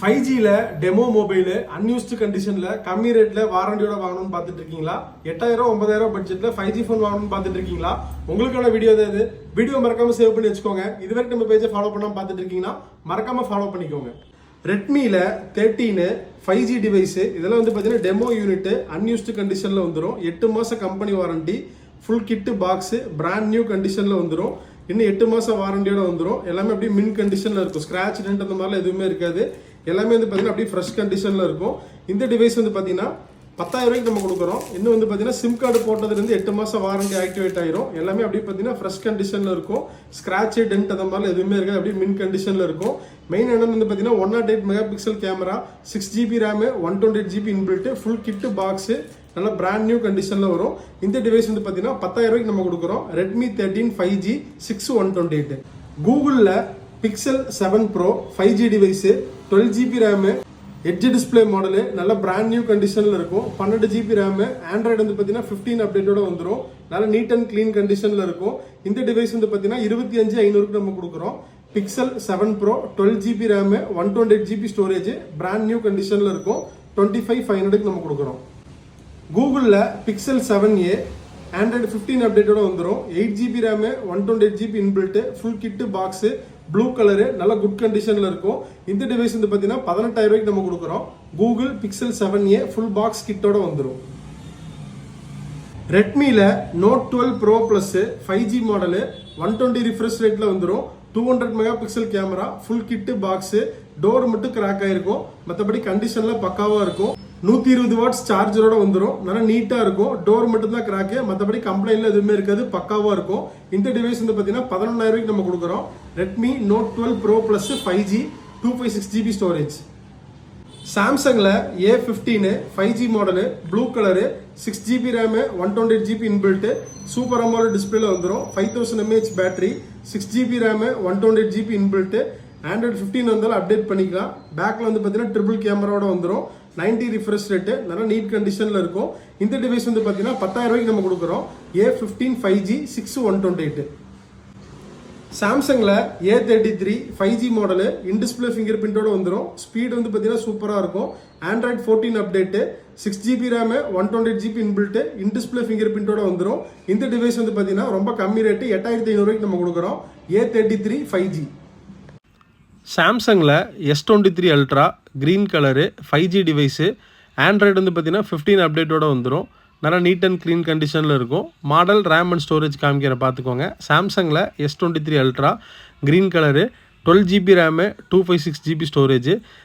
5G demo mobile unused கண்டிஷன்ல கம்மி ரேட்ல வாரண்டியோட வாங்கணும்னு பார்த்துட்டு இருக்கீங்களா? 8000 9000 பட்ஜெட்ல 5G ஃபோன் வாங்கணும்னு பார்த்துட்டு இருக்கீங்களா? உங்களுக்கான வீடியோ தான் இது. வீடியோ மறக்காம சேவ் பண்ணி வச்சுக்கோங்க. இதுவரைக்கும் நம்ம பேஜை ஃபாலோ பண்ணாம பார்த்துட்டு இருக்கீங்கன்னா மறக்காம ஃபாலோ பண்ணிக்கோங்க. ரெட்மில 13 5G டிவைஸ் இதெல்லாம் பார்த்தீங்கன்னா டெமோ யூனிட் அன்யூஸ்டு கண்டிஷன்ல வந்துடும். 8 மாசம் company warranty, full kit box, brand new கண்டிஷன்ல வந்துடும். இன்னும் 8 மாசம் வாரண்டியோட வந்துடும். எல்லாமே அப்படியே மின் கண்டிஷன்ல இருக்கும். ஸ்கிராச் டென்ட் அந்த மாதிரிலாம் எதுவுமே இருக்காது. எல்லாமே பார்த்தீங்கன்னா அப்படியே ஃப்ரெஷ் கண்டிஷன்ல இருக்கும். இந்த டிவைஸ் பார்த்தீங்கன்னா 10,000 ரூபாய்க்கு நம்ம கொடுக்குறோம். இன்னும் பார்த்தீங்கன்னா சிம் கார்டு போட்டதுலேருந்து 8 மாசம் வாரண்டி ஆக்டிவேட் ஆயிரும். எல்லாமே அப்படியே பார்த்தீங்கன்னா ஃப்ரெஷ் கண்டிஷன்ல இருக்கும். ஸ்கிராச் டென்ட் அந்த மாதிரிலாம் எதுவுமே இருக்காது. அப்படியே மின் கண்டிஷன்ல இருக்கும். மெயின் என்னன்னு பார்த்தீங்கன்னா 108 mega pixel camera, 6GB RAM, 128GB inbuilt, full kit box, நல்ல பிராண்ட் நியூ கண்டிஷன்ல வரும். இந்த டிவைஸ் பார்த்தீங்கன்னா 10,000 ரூபாய்க்கு நம்ம கொடுக்குறோம். Redmi 13 5G 6 128. கூகுளில் pixel 7 bro 5G device, 12GB RAM, edge display model, நல்ல பிராண்ட் நியூ கண்டிஷனில் இருக்கும். 12GB ரேமு, ஆண்ட்ராய்டு பார்த்தீங்கன்னா 15 அப்டேட்டோட வந்துடும். நல்ல நீட் அண்ட் க்ளீன் கண்டிஷனில் இருக்கும். இந்த டிவைஸ் பார்த்தீங்கன்னா 25,500க்கு நம்ம கொடுக்குறோம். Pixel 7 bro 12GB RAM, 128GB storage, brand new கண்டிஷனில் இருக்கும். 25,500க்கு நம்ம கொடுக்குறோம். கூகுளில் பிக்சல் 7a ஆண்ட்ராய்டு 15 அப்டேட்டோட வந்துடும். 8GB RAM, 128GB inbuilt, full kit box, blue colour, நல்ல குட் கண்டிஷனில் இருக்கும். இந்த டிவைஸ் பார்த்தீங்கன்னா 18,000 ரூபாய்க்கு நம்ம கொடுக்குறோம். Google Pixel 7a full box கிட்டோட வந்துடும். ரெட்மியில் note 12 bro plus 5G model 120 refresh ரேட்டில் வந்துடும். 200 mega pixel camera, full kit box, door மட்டும் கிராக் ஆகிருக்கும். மற்றபடி கண்டிஷனில் பக்காவாக இருக்கும். 120 வாட்ஸ் சார்ஜரோட வந்துடும். நல்லா நீட்டாக இருக்கும். டோர் மட்டும் தான் கிராக்கு, மற்றபடி கம்ப்ளைண்ட்ல எதுவுமே இருக்காது. பக்காவாக இருக்கும். இந்த டிவைஸ் பார்த்தீங்கன்னா 11,000 ரூபாய்க்கு நம்ம கொடுக்குறோம். Redmi Note 12 bro plus 5G 256GB storage. சாம்சங்கில் A15 5G model, blue colour, 6GB RAM, 128GB inbuilt, super AMOLED டிஸ்பிளேல வந்துடும். 5000 mAh battery, 6GB RAM, 128GB inbuilt, Android 15 வந்தாலும் அப்டேட் பண்ணிக்கலாம். பேக்கில் பார்த்தீங்கன்னா ட்ரிபிள் கேமராவோட வந்துடும். 90 ரிஃப்ரெஷ் ரேட்டு, நல்லா நீட் கண்டிஷனில் இருக்கும். இந்த டிவைஸ் பார்த்தீங்கன்னா 10,000 ரூபாய்க்கு நம்ம கொடுக்குறோம். A15 5G 6 128. சாம்சங்கில் A33 5G model, in-display finger பிரிண்டோட வந்துடும். ஸ்பீடு பார்த்தீங்கன்னா சூப்பராக இருக்கும். Android 14 update, 6GB RAM, 128GB inbuilt, in display finger பிரிண்டோட வந்துடும். இந்த டிவைஸ் பார்த்தீங்கன்னா ரொம்ப கம்மி ரேட்டு, 8,500 ரூபாய்க்கு நம்ம கொடுக்குறோம். A33 5G. சாம்சங்கில் S23 ultra green colour 5G device, Android பார்த்தீங்கன்னா 15 அப்டேட்டோட வந்துடும். நல்லா நீட் அண்ட் க்ளீன் கண்டிஷனில் இருக்கும். மாடல், ரேம் அண்ட் ஸ்டோரேஜ் காமிக்கிற பார்த்துக்கோங்க. சாம்சங்கில் S23 ultra green colour, 12GB RAM, 256GB storage,